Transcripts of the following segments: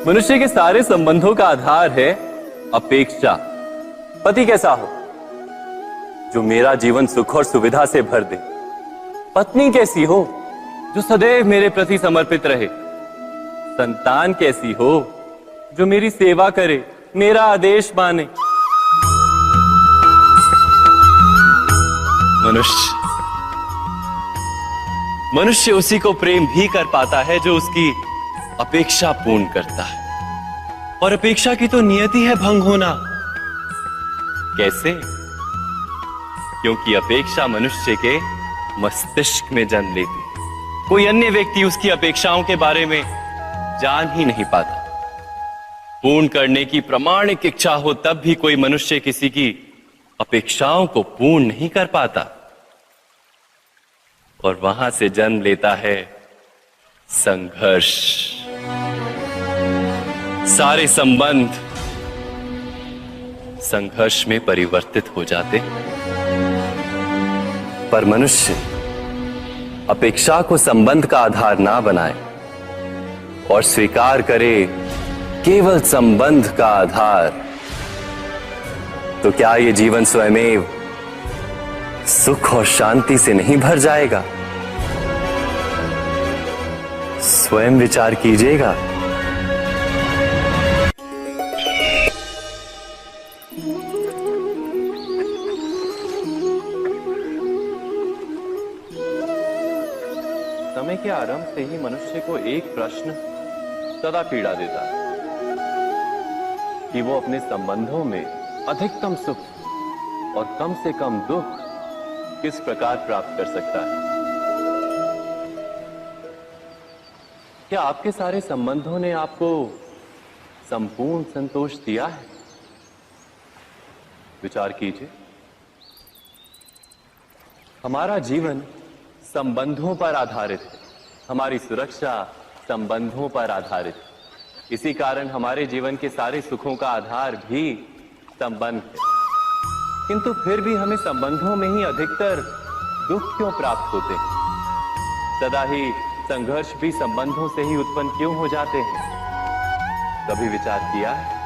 मनुष्य के सारे संबंधों का आधार है अपेक्षा। पति कैसा हो जो मेरा जीवन सुख और सुविधा से भर दे। पत्नी कैसी हो जो सदैव मेरे प्रति समर्पित रहे। संतान कैसी हो जो मेरी सेवा करे, मेरा आदेश माने। मनुष्य उसी को प्रेम भी कर पाता है जो उसकी अपेक्षा पूर्ण करता है। और अपेक्षा की तो नियति है भंग होना। कैसे? क्योंकि अपेक्षा मनुष्य के मस्तिष्क में जन्म लेती है। कोई अन्य व्यक्ति उसकी अपेक्षाओं के बारे में जान ही नहीं पाता। पूर्ण करने की प्रामाणिक इच्छा हो तब भी कोई मनुष्य किसी की अपेक्षाओं को पूर्ण नहीं कर पाता। और वहां से जन्म लेता है संघर्ष। सारे संबंध संघर्ष में परिवर्तित हो जाते। पर मनुष्य अपेक्षा को संबंध का आधार ना बनाए और स्वीकार करे केवल संबंध का आधार, तो क्या ये जीवन स्वयमेव सुख और शांति से नहीं भर जाएगा? स्वयं विचार कीजिएगा। समय के आरंभ से ही मनुष्य को एक प्रश्न सदा पीड़ा देता है कि वो अपने संबंधों में अधिकतम सुख और कम से कम दुख किस प्रकार प्राप्त कर सकता है। क्या आपके सारे संबंधों ने आपको संपूर्ण संतोष दिया है? विचार कीजिए। हमारा जीवन संबंधों पर आधारित है। हमारी सुरक्षा संबंधों पर आधारित है। इसी कारण हमारे जीवन के सारे सुखों का आधार भी संबंध है। किंतु फिर भी हमें संबंधों में ही अधिकतर दुख क्यों प्राप्त होते हैं? सदा ही संघर्ष भी संबंधों से ही उत्पन्न क्यों हो जाते हैं? कभी विचार किया है?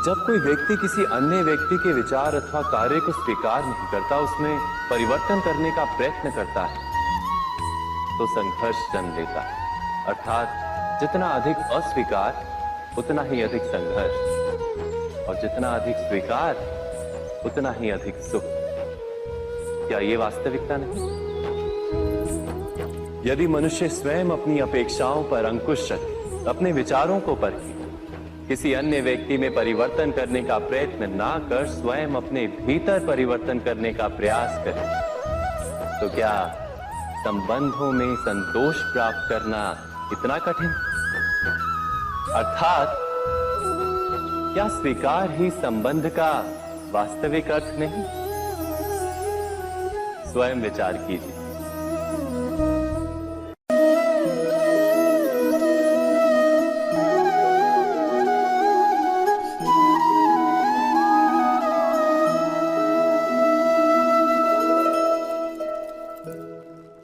जब कोई व्यक्ति किसी अन्य व्यक्ति के विचार अथवा कार्य को स्वीकार नहीं करता, उसमें परिवर्तन करने का प्रयत्न करता है, तो संघर्ष जन्म लेता है। अर्थात जितना अधिक अस्वीकार उतना ही अधिक संघर्ष, और जितना अधिक स्वीकार उतना ही अधिक सुख। क्या ये वास्तविकता नहीं? यदि मनुष्य स्वयं अपनी अपेक्षाओं पर अंकुश रखे, अपने विचारों को परखे, किसी अन्य व्यक्ति में परिवर्तन करने का प्रयत्न ना कर स्वयं अपने भीतर परिवर्तन करने का प्रयास करे, तो क्या संबंधों में संतोष प्राप्त करना इतना कठिन? अर्थात क्या स्वीकार ही संबंध का वास्तविक अर्थ नहीं? स्वयं विचार कीजिए।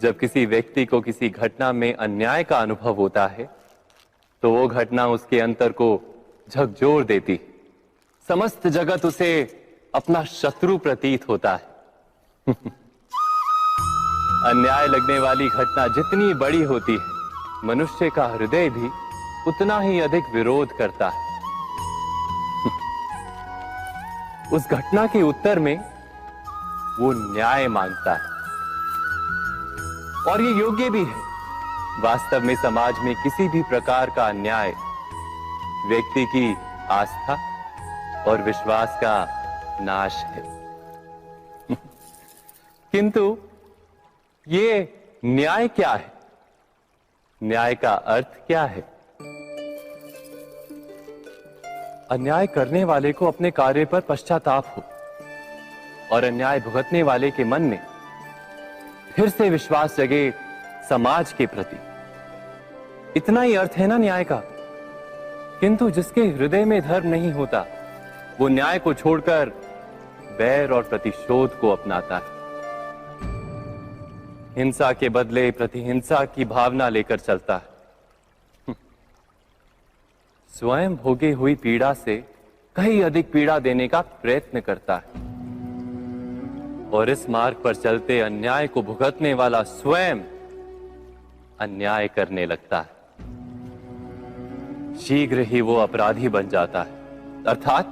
जब किसी व्यक्ति को किसी घटना में अन्याय का अनुभव होता है, तो वो घटना उसके अंतर को झकझोर देती। समस्त जगत उसे अपना शत्रु प्रतीत होता है। अन्याय लगने वाली घटना जितनी बड़ी होती है, मनुष्य का हृदय भी उतना ही अधिक विरोध करता है। उस घटना के उत्तर में वो न्याय मांगता है, और ये योग्य भी है। वास्तव में समाज में किसी भी प्रकार का अन्याय व्यक्ति की आस्था और विश्वास का नाश है। किंतु ये न्याय क्या है? न्याय का अर्थ क्या है? अन्याय करने वाले को अपने कार्य पर पश्चाताप हो और अन्याय भुगतने वाले के मन में फिर से विश्वास जगे समाज के प्रति। इतना ही अर्थ है ना न्याय का। किंतु जिसके हृदय में धर्म नहीं होता, वो न्याय को छोड़कर बैर और प्रतिशोध को अपनाता है। हिंसा के बदले प्रतिहिंसा की भावना लेकर चलता है। स्वयं भोगी हुई पीड़ा से कहीं अधिक पीड़ा देने का प्रयत्न करता है, और इस मार्ग पर चलते अन्याय को भुगतने वाला स्वयं अन्याय करने लगता है। शीघ्र ही वो अपराधी बन जाता है, अर्थात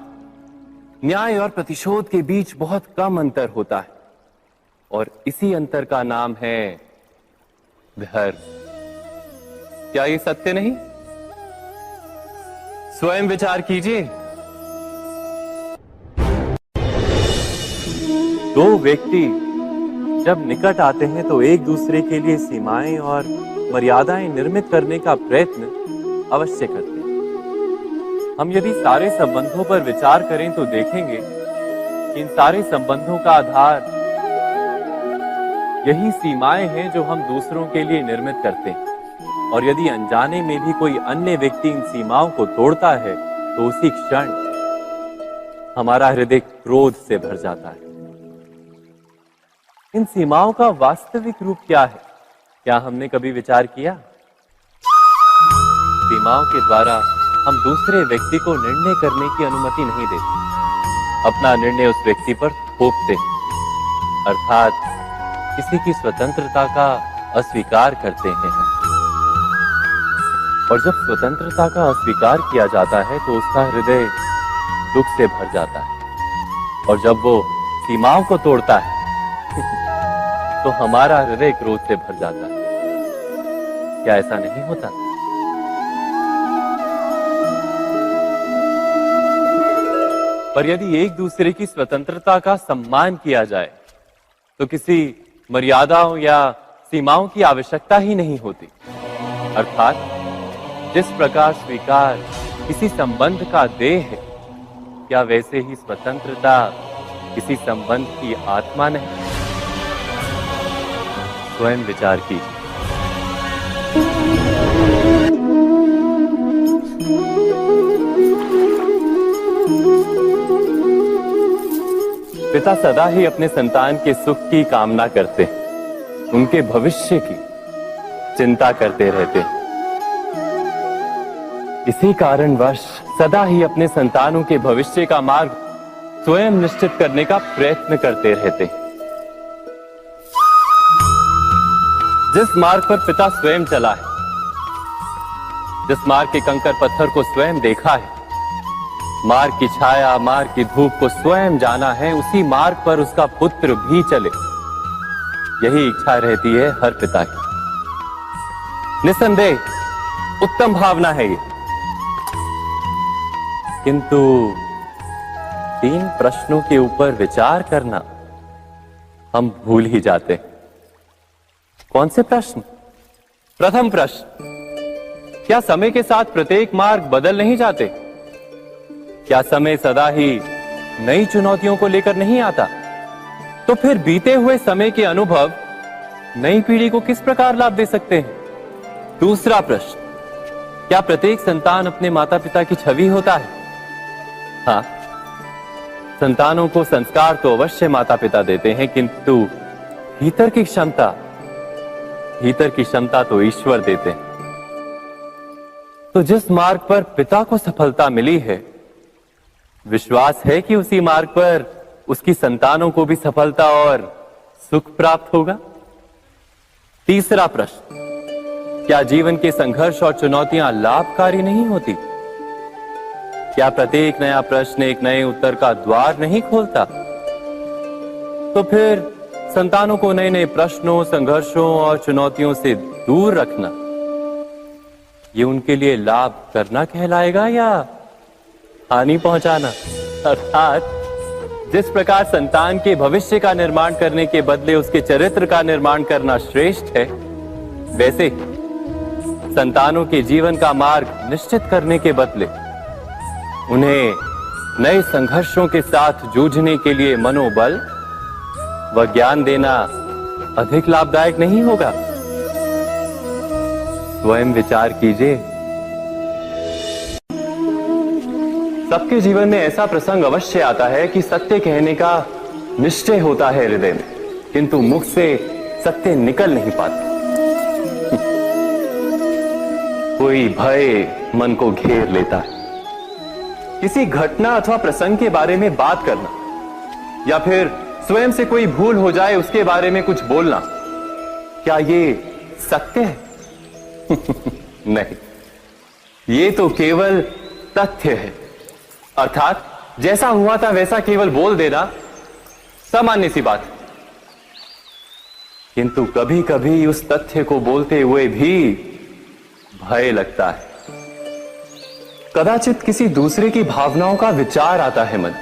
न्याय और प्रतिशोध के बीच बहुत कम अंतर होता है, और इसी अंतर का नाम है धर्म। क्या ये सत्य नहीं? स्वयं विचार कीजिए। दो व्यक्ति जब निकट आते हैं तो एक दूसरे के लिए सीमाएं और मर्यादाएं निर्मित करने का प्रयत्न अवश्य करते हैं। हम यदि सारे संबंधों पर विचार करें तो देखेंगे कि इन सारे संबंधों का आधार यही सीमाएं हैं जो हम दूसरों के लिए निर्मित करते हैं, और यदि अनजाने में भी कोई अन्य व्यक्ति इन सीमाओं को तोड़ता है तो उसी क्षण हमारा हृदय क्रोध से भर जाता है। इन सीमाओं का वास्तविक रूप क्या है? क्या हमने कभी विचार किया? सीमाओं के द्वारा हम दूसरे व्यक्ति को निर्णय करने की अनुमति नहीं देते, अपना निर्णय उस व्यक्ति पर थोपते, अर्थात किसी की स्वतंत्रता का अस्वीकार करते हैं। और जब स्वतंत्रता का अस्वीकार किया जाता है तो उसका हृदय दुख से भर जाता है, और जब वो सीमाओं को तोड़ता है तो हमारा हृदय क्रोध से भर जाता है। क्या ऐसा नहीं होता? पर यदि एक दूसरे की स्वतंत्रता का सम्मान किया जाए तो किसी मर्यादाओं या सीमाओं की आवश्यकता ही नहीं होती, अर्थात जिस प्रकार स्वीकार किसी संबंध का देह है, क्या वैसे ही स्वतंत्रता किसी संबंध की आत्मा नहीं? स्वयं विचार कीजिए। पिता सदा ही अपने संतान के सुख की कामना करते हैं, उनके भविष्य की चिंता करते रहते हैं। इसी कारणवश सदा ही अपने संतानों के भविष्य का मार्ग स्वयं निश्चित करने का प्रयत्न करते रहते हैं। जिस मार्ग पर पिता स्वयं चला है, जिस मार्ग के कंकर पत्थर को स्वयं देखा है, मार्ग की छाया, मार्ग की धूप को स्वयं जाना है, उसी मार्ग पर उसका पुत्र भी चले, यही इच्छा रहती है हर पिता की। निसंदेह उत्तम भावना है ये, किंतु 3 प्रश्नों के ऊपर विचार करना हम भूल ही जाते हैं। कौन से प्रश्न? प्रथम प्रश्न, क्या समय के साथ प्रत्येक मार्ग बदल नहीं जाते? क्या समय सदा ही नई चुनौतियों को लेकर नहीं आता? तो फिर बीते हुए समय के अनुभव नई पीढ़ी को किस प्रकार लाभ दे सकते हैं? दूसरा प्रश्न, क्या प्रत्येक संतान अपने माता पिता की छवि होता है? हाँ, संतानों को संस्कार तो अवश्य माता पिता देते हैं, किंतु भीतर की क्षमता तो ईश्वर देते हैं। तो जिस मार्ग पर पिता को सफलता मिली है, विश्वास है कि उसी मार्ग पर उसकी संतानों को भी सफलता और सुख प्राप्त होगा। तीसरा प्रश्न, क्या जीवन के संघर्ष और चुनौतियां लाभकारी नहीं होती? क्या प्रत्येक नया प्रश्न एक नए उत्तर का द्वार नहीं खोलता? तो फिर संतानों को नए नए प्रश्नों, संघर्षों और चुनौतियों से दूर रखना, ये उनके लिए लाभ करना कहलाएगा या हानि पहुंचाना? अर्थात जिस प्रकार संतान के भविष्य का निर्माण करने के बदले उसके चरित्र का निर्माण करना श्रेष्ठ है, वैसे संतानों के जीवन का मार्ग निश्चित करने के बदले उन्हें नए संघर्षों के साथ जूझने के लिए मनोबल व ज्ञान देना अधिक लाभदायक नहीं होगा? स्वयं विचार कीजिए। सबके जीवन में ऐसा प्रसंग अवश्य आता है कि सत्य कहने का निश्चय होता है हृदय में, किंतु मुख से सत्य निकल नहीं पाता। कोई भय मन को घेर लेता है, किसी घटना अथवा प्रसंग के बारे में बात करना या फिर स्वयं से कोई भूल हो जाए उसके बारे में कुछ बोलना, क्या ये सत्य है? नहीं, ये तो केवल तथ्य है। अर्थात जैसा हुआ था वैसा केवल बोल देना सामान्य सी बात है। किंतु कभी कभी उस तथ्य को बोलते हुए भी भय लगता है। कदाचित किसी दूसरे की भावनाओं का विचार आता है मन,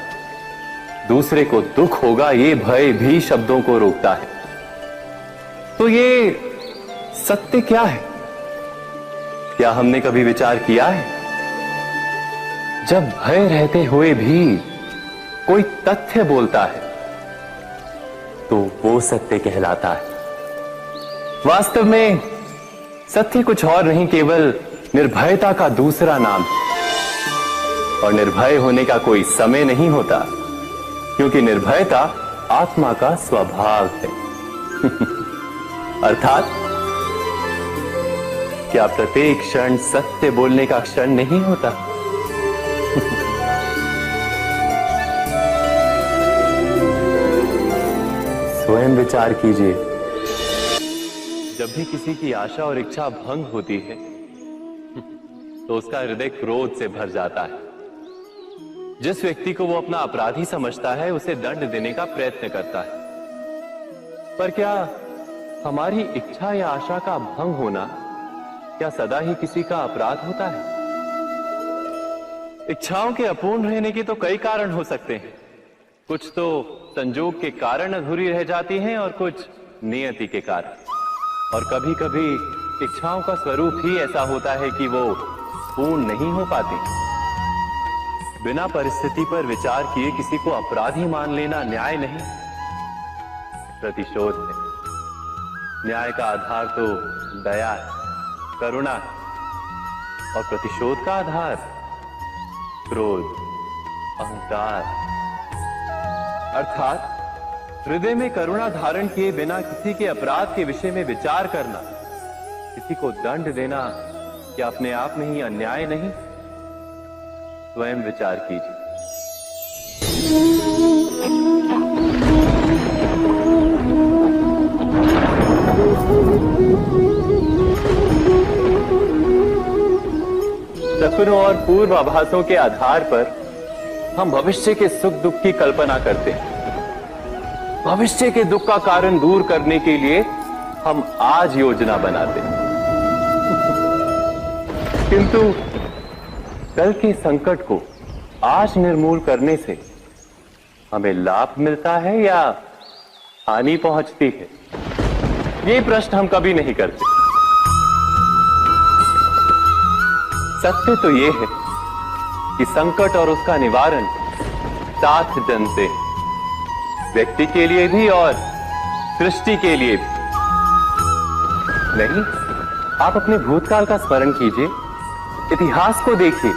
दूसरे को दुख होगा ये भय भी शब्दों को रोकता है। तो ये सत्य क्या है? क्या हमने कभी विचार किया है? जब भय रहते हुए भी कोई तथ्य बोलता है तो वो सत्य कहलाता है। वास्तव में सत्य कुछ और नहीं, केवल निर्भयता का दूसरा नाम है। और निर्भय होने का कोई समय नहीं होता, क्योंकि निर्भयता आत्मा का स्वभाव है। अर्थात क्या प्रत्येक क्षण सत्य बोलने का क्षण नहीं होता? स्वयं विचार कीजिए। जब भी किसी की आशा और इच्छा भंग होती है तो उसका हृदय क्रोध से भर जाता है। जिस व्यक्ति को वो अपना अपराधी समझता है उसे दंड देने का प्रयत्न करता है। पर क्या हमारी इच्छा या आशा का भंग होना क्या सदा ही किसी का अपराध होता है? इच्छाओं के अपूर्ण रहने के तो कई कारण हो सकते हैं। कुछ तो संजोग के कारण अधूरी रह जाती हैं और कुछ नियति के कारण। और कभी कभी इच्छाओं का स्वरूप ही ऐसा होता है कि वो पूर्ण नहीं हो पाती। बिना परिस्थिति पर विचार किए किसी को अपराधी मान लेना न्याय नहीं, प्रतिशोध है। न्याय का आधार तो दया है, करुणा है, और प्रतिशोध का आधार क्रोध, अहंकार। अर्थात हृदय में करुणा धारण किए बिना किसी के अपराध के विषय में विचार करना, किसी को दंड देना, क्या अपने आप में ही अन्याय नहीं? स्वयं विचार कीजिए। सपनों और पूर्वाभासों के आधार पर हम भविष्य के सुख दुख की कल्पना करते हैं। भविष्य के दुख का कारण दूर करने के लिए हम आज योजना बनाते हैं। किंतु कल के संकट को आज निर्मूल करने से हमें लाभ मिलता है या हानि पहुंचती है? ये प्रश्न हम कभी नहीं करते। सत्य तो ये है कि संकट और उसका निवारण साथ जनते हैं, व्यक्ति के लिए भी और सृष्टि के लिए भी। नहीं, आप अपने भूतकाल का स्मरण कीजिए, इतिहास को देखिए।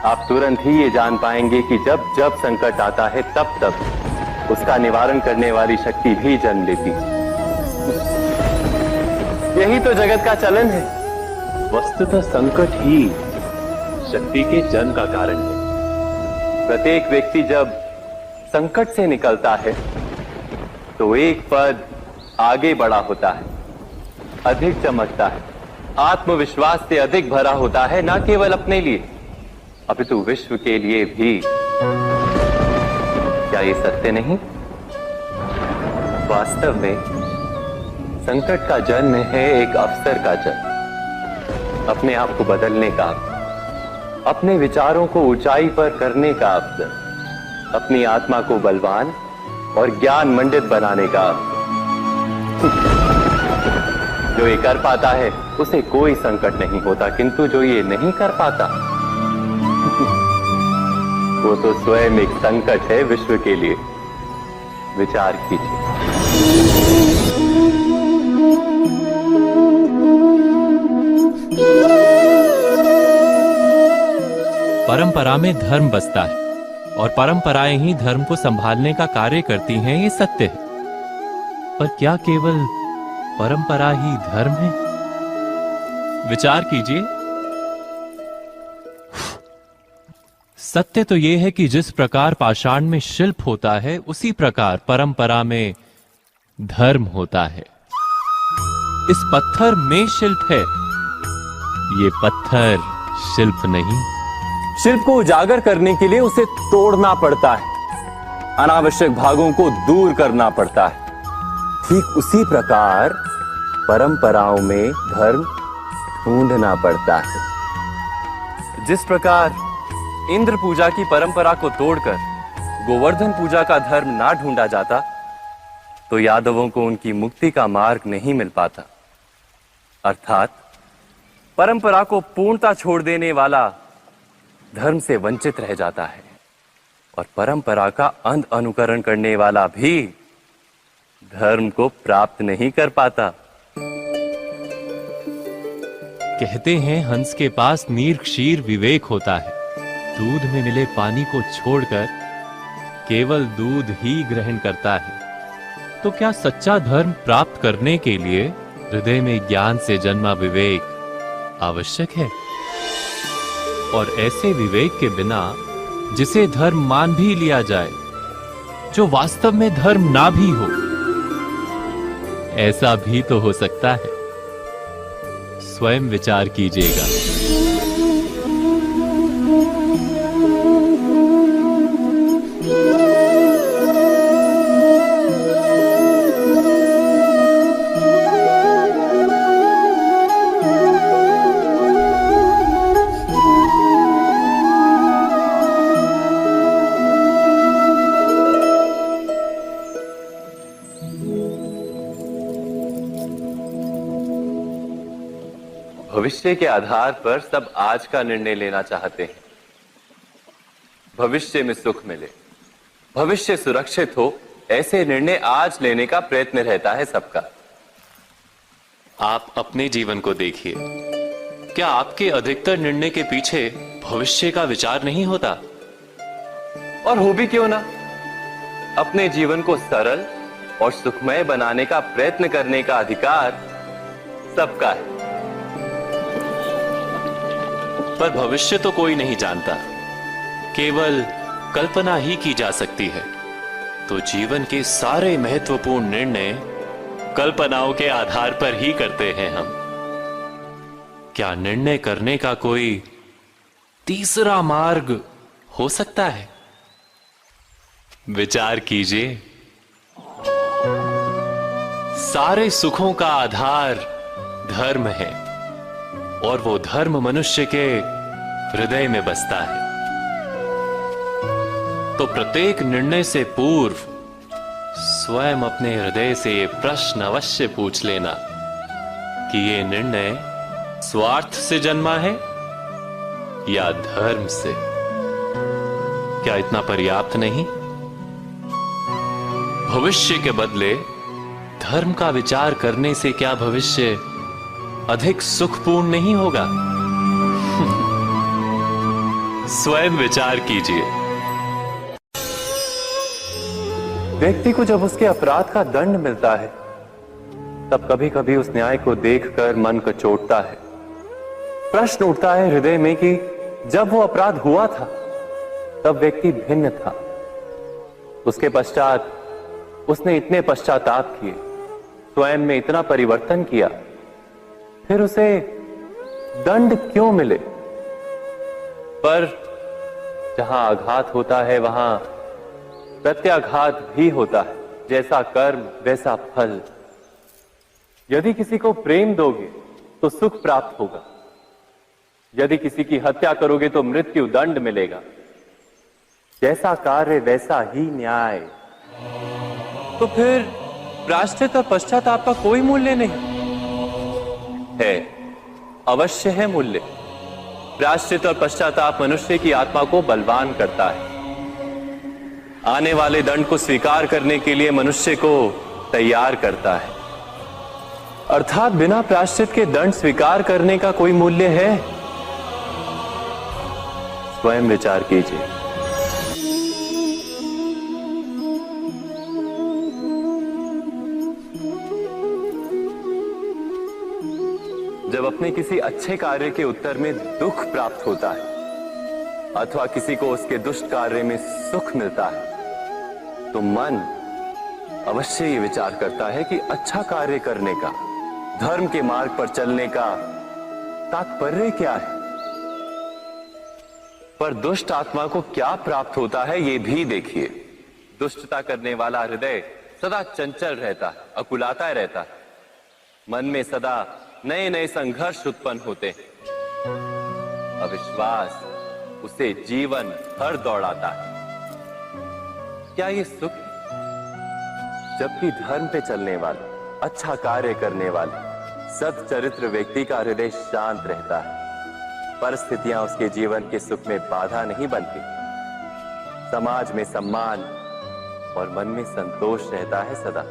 आप तुरंत ही ये जान पाएंगे कि जब जब संकट आता है तब तब उसका निवारण करने वाली शक्ति भी जन्म लेती है। यही तो जगत का चलन है। वस्तुतः संकट ही शक्ति के जन्म का कारण है। प्रत्येक व्यक्ति जब संकट से निकलता है तो एक पद आगे बढ़ा होता है, अधिक चमकता है, आत्मविश्वास से अधिक भरा होता है, न केवल अपने लिए अपितु विश्व के लिए भी। क्या ये सत्य नहीं? वास्तव में संकट का जन्म है एक अवसर का जन्म, अपने आप को बदलने का, अपने विचारों को ऊंचाई पर करने का अवसर, अपनी आत्मा को बलवान और ज्ञान मंडित बनाने का अवसर। जो ये कर पाता है उसे कोई संकट नहीं होता, किंतु जो ये नहीं कर पाता वो तो स्वयं एक संकट है विश्व के लिए। विचार कीजिए। परंपरा में धर्म बसता है और परंपराएं ही धर्म को संभालने का कार्य करती हैं, ये सत्य है। पर क्या केवल परंपरा ही धर्म है? विचार कीजिए। सत्य तो यह है कि जिस प्रकार पाषाण में शिल्प होता है, उसी प्रकार परंपरा में धर्म होता है। इस पत्थर में शिल्प है, ये पत्थर शिल्प नहीं। शिल्प को उजागर करने के लिए उसे तोड़ना पड़ता है, अनावश्यक भागों को दूर करना पड़ता है। ठीक उसी प्रकार परंपराओं में धर्म ढूंढना पड़ता है। जिस प्रकार इंद्र पूजा की परंपरा को तोड़कर गोवर्धन पूजा का धर्म ना ढूंढा जाता, तो यादवों को उनकी मुक्ति का मार्ग नहीं मिल पाता। अर्थात परंपरा को पूर्णता छोड़ देने वाला धर्म से वंचित रह जाता है, और परंपरा का अंध अनुकरण करने वाला भी धर्म को प्राप्त नहीं कर पाता। कहते हैं हंस के पास नीर क्षीर विवेक होता है। दूध में मिले पानी को छोड़कर केवल दूध ही ग्रहण करता है। तो क्या सच्चा धर्म प्राप्त करने के लिए हृदय में ज्ञान से जन्मा विवेक आवश्यक है? और ऐसे विवेक के बिना जिसे धर्म मान भी लिया जाए, जो वास्तव में धर्म ना भी हो, ऐसा भी तो हो सकता है। स्वयं विचार कीजिएगा। भविष्य के आधार पर सब आज का निर्णय लेना चाहते हैं। भविष्य में सुख मिले, भविष्य सुरक्षित हो, ऐसे निर्णय आज लेने का प्रयत्न रहता है सबका। आप अपने जीवन को देखिए, क्या आपके अधिकतर निर्णय के पीछे भविष्य का विचार नहीं होता? और हो भी क्यों ना, अपने जीवन को सरल और सुखमय बनाने का प्रयत्न करने का अधिकार सबका है। पर भविष्य तो कोई नहीं जानता, केवल कल्पना ही की जा सकती है। तो जीवन के सारे महत्वपूर्ण निर्णय कल्पनाओं के आधार पर ही करते हैं हम। क्या निर्णय करने का कोई तीसरा मार्ग हो सकता है? विचार कीजिए। सारे सुखों का आधार धर्म है, और वो धर्म मनुष्य के हृदय में बसता है। तो प्रत्येक निर्णय से पूर्व स्वयं अपने हृदय से ये प्रश्न अवश्य पूछ लेना कि ये निर्णय स्वार्थ से जन्मा है या धर्म से। क्या इतना पर्याप्त नहीं? भविष्य के बदले धर्म का विचार करने से क्या भविष्य अधिक सुखपूर्ण नहीं होगा? स्वयं विचार कीजिए। व्यक्ति को जब उसके अपराध का दंड मिलता है, तब कभी कभी उस न्याय को देखकर मन कचोटता है। प्रश्न उठता है हृदय में कि जब वो अपराध हुआ था, तब व्यक्ति भिन्न था। उसके पश्चात उसने इतने पश्चाताप किए, स्वयं में इतना परिवर्तन किया, फिर उसे दंड क्यों मिले? पर जहां आघात होता है, वहां प्रत्याघात भी होता है। जैसा कर्म वैसा फल। यदि किसी को प्रेम दोगे तो सुख प्राप्त होगा, यदि किसी की हत्या करोगे तो मृत्यु दंड मिलेगा। जैसा कार्य वैसा ही न्याय। तो फिर प्रायश्चित और पश्चाताप का कोई मूल्य नहीं है? अवश्य है मूल्य। प्रायश्चित और पश्चाताप मनुष्य की आत्मा को बलवान करता है, आने वाले दंड को स्वीकार करने के लिए मनुष्य को तैयार करता है। अर्थात बिना प्रायश्चित के दंड स्वीकार करने का कोई मूल्य है? स्वयं विचार कीजिए। जब अपने किसी अच्छे कार्य के उत्तर में दुख प्राप्त होता है, अथवा किसी को उसके दुष्ट कार्य में सुख मिलता है, तो मन अवश्य ये विचार करता है कि अच्छा कार्य करने का, धर्म के मार्ग पर चलने का तात्पर्य क्या है। पर दुष्ट आत्मा को क्या प्राप्त होता है ये भी देखिए। दुष्टता करने वाला हृदय सदा चंचल रहता है, अकुलाता रहता है। मन में सदा नए नए संघर्ष उत्पन्न होते हैं। अविश्वास उसे जीवन भर दौड़ाता है। क्या ये सुख है? जबकि धर्म पे चलने वाले, अच्छा कार्य करने वाले, सच्चरित्र व्यक्ति का हृदय शांत रहता है। परिस्थितियां उसके जीवन के सुख में बाधा नहीं बनती। समाज में सम्मान और मन में संतोष रहता है सदा।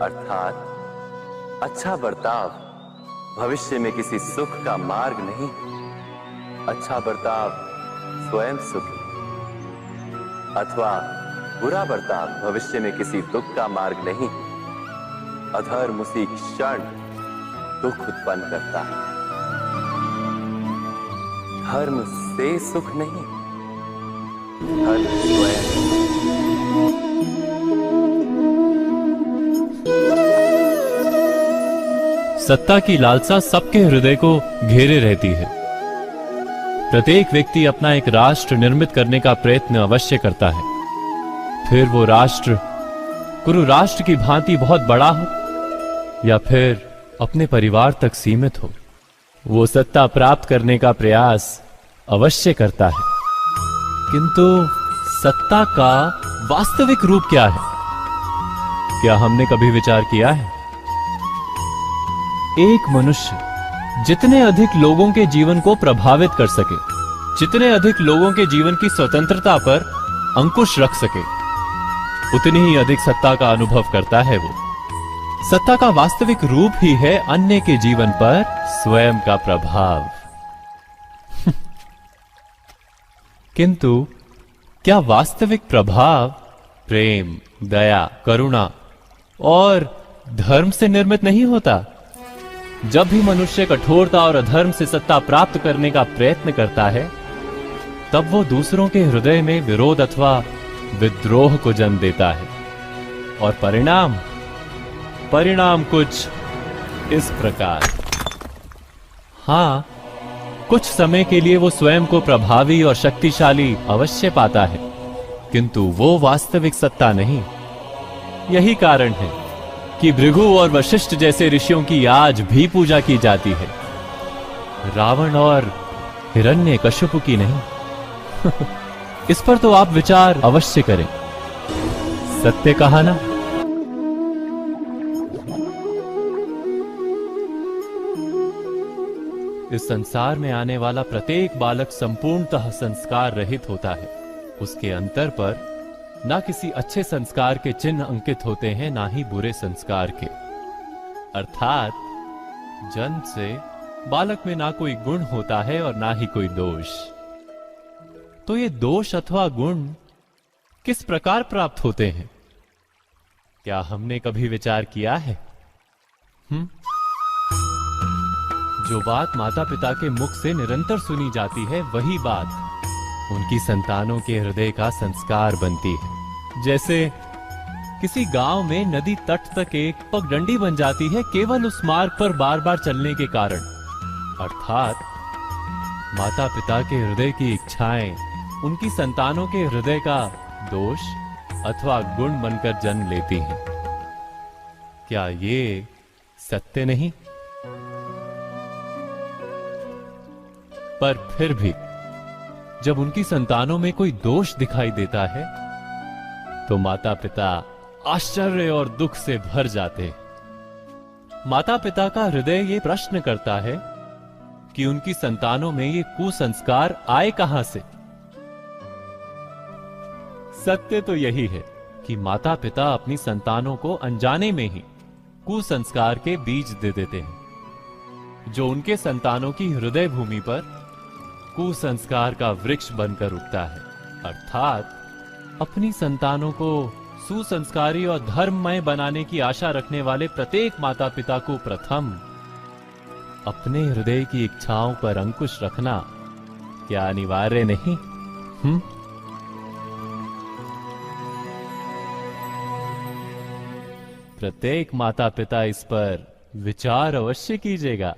अर्थात अच्छा बर्ताव भविष्य में किसी सुख का मार्ग नहीं। अच्छा बर्ताव स्वयं सुख है, अथवा बुरा बर्ताव भविष्य में किसी दुख का मार्ग नहीं। अधर्म उसी क्षण दुख उत्पन्न करता है। धर्म से सुख नहीं, धर्म स्वयं। सत्ता की लालसा सबके हृदय को घेरे रहती है। प्रत्येक व्यक्ति अपना एक राष्ट्र निर्मित करने का प्रयत्न अवश्य करता है। फिर वो राष्ट्र कुरु राष्ट्र की भांति बहुत बड़ा हो या फिर अपने परिवार तक सीमित हो, वो सत्ता प्राप्त करने का प्रयास अवश्य करता है। किंतु सत्ता का वास्तविक रूप क्या है? क्या हमने कभी विचार किया है? एक मनुष्य जितने अधिक लोगों के जीवन को प्रभावित कर सके, जितने अधिक लोगों के जीवन की स्वतंत्रता पर अंकुश रख सके, उतनी ही अधिक सत्ता का अनुभव करता है वो। सत्ता का वास्तविक रूप ही है अन्य के जीवन पर स्वयं का प्रभाव। किंतु क्या वास्तविक प्रभाव प्रेम, दया, करुणा और धर्म से निर्मित नहीं होता? जब भी मनुष्य कठोरता और अधर्म से सत्ता प्राप्त करने का प्रयत्न करता है, तब वो दूसरों के हृदय में विरोध अथवा विद्रोह को जन्म देता है। और परिणाम कुछ इस प्रकार। हां, कुछ समय के लिए वो स्वयं को प्रभावी और शक्तिशाली अवश्य पाता है, किंतु वो वास्तविक सत्ता नहीं। यही कारण है कि भृगु और वशिष्ठ जैसे ऋषियों की आज भी पूजा की जाती है, रावण और हिरण्यकश्यप की नहीं। इस पर तो आप विचार अवश्य करें। सत्य कहा ना? इस संसार में आने वाला प्रत्येक बालक संपूर्णतः संस्कार रहित होता है। उसके अंतर पर ना किसी अच्छे संस्कार के चिन्ह अंकित होते हैं, ना ही बुरे संस्कार के। अर्थात जन्म से बालक में ना कोई गुण होता है और ना ही कोई दोष। तो ये दोष अथवा गुण किस प्रकार प्राप्त होते हैं? क्या हमने कभी विचार किया है? जो बात माता पिता के मुख से निरंतर सुनी जाती है, वही बात उनकी संतानों के हृदय का संस्कार बनती है। जैसे किसी गांव में नदी तट तक एक पगडंडी बन जाती है केवल उस मार्ग पर बार बार चलने के कारण। अर्थात माता पिता के हृदय की इच्छाएं उनकी संतानों के हृदय का दोष अथवा गुण बनकर जन्म लेती हैं। क्या ये सत्य नहीं? पर फिर भी जब उनकी संतानों में कोई दोष दिखाई देता है, तो माता पिता आश्चर्य और दुख से भर जाते हैं। माता पिता का हृदय ये प्रश्न करता है कि उनकी संतानों में ये कुसंस्कार आए कहां से? सत्य तो यही है कि माता पिता अपनी संतानों को अनजाने में ही कुसंस्कार के बीज दे देते हैं, जो उनके संतानों की हृदय भूमि पर कुसंस्कार का वृक्ष बनकर उगता है। अर्थात अपनी संतानों को सुसंस्कारी और धर्ममय बनाने की आशा रखने वाले प्रत्येक माता पिता को प्रथम अपने हृदय की इच्छाओं पर अंकुश रखना क्या अनिवार्य नहीं? प्रत्येक माता पिता इस पर विचार अवश्य कीजिएगा।